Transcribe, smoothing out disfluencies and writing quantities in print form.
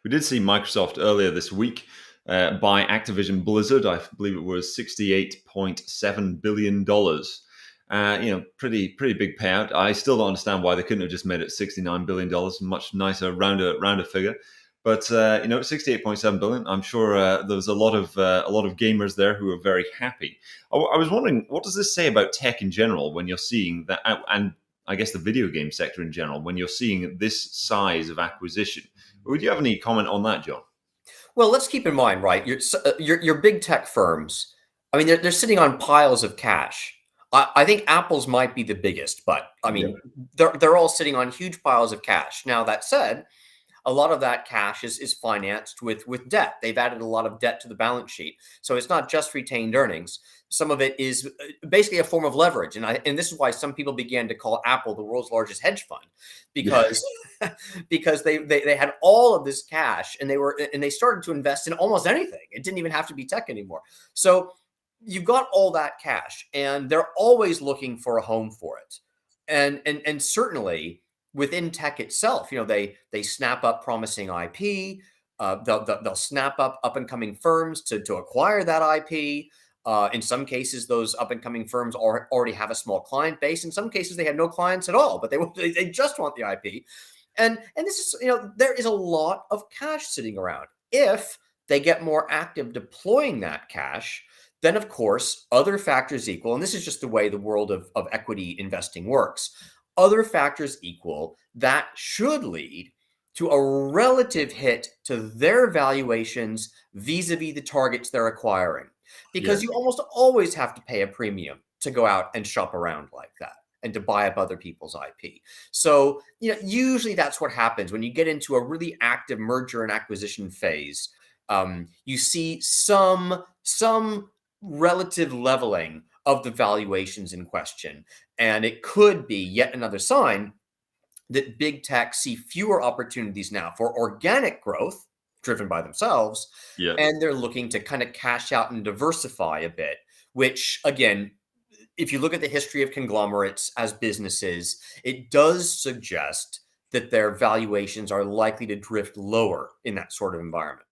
We did see Microsoft earlier this week buy Activision Blizzard. I believe it was $68.7 billion. Pretty big payout. I still don't understand why they couldn't have just made it $69 billion. Much nicer, rounder figure. But $68.7 billion. I'm sure there's a lot of gamers there who are very happy. I was wondering, what does this say about tech in general when you're seeing that, and I guess the video game sector in general, when you're seeing this size of acquisition? Would you have any comment on that, John? Well, let's keep in mind, right? Your big tech firms. I mean, they're sitting on piles of cash. I think Apple's might be the biggest, but I mean, they're all sitting on huge piles of cash. Now, that said, a lot of that cash is financed with debt. They've added a lot of debt to the balance sheet. So it's not just retained earnings. Some of it is basically a form of leverage. And this is why some people began to call Apple the world's largest hedge fund, because because they had all of this cash, and they started to invest in almost anything. It didn't even have to be tech anymore. So you've got all that cash, and they're always looking for a home for it. And certainly within tech itself, they snap up promising IP. They'll snap up and coming firms to acquire that IP. In some cases, those up and coming firms already have a small client base. In some cases, they have no clients at all, but they just want the IP. And this is, there is a lot of cash sitting around. If they get more active deploying that cash, then of course, other factors equal, and this is just the way the world of equity investing works. Other factors equal, that should lead to a relative hit to their valuations vis-a-vis the targets they're acquiring. Because you almost always have to pay a premium to go out and shop around like that and to buy up other people's IP. So, usually that's what happens when you get into a really active merger and acquisition phase. You see some relative leveling of the valuations in question. And it could be yet another sign that big tech see fewer opportunities now for organic growth driven by themselves. And they're looking to kind of cash out and diversify a bit, which again, if you look at the history of conglomerates as businesses, it does suggest that their valuations are likely to drift lower in that sort of environment.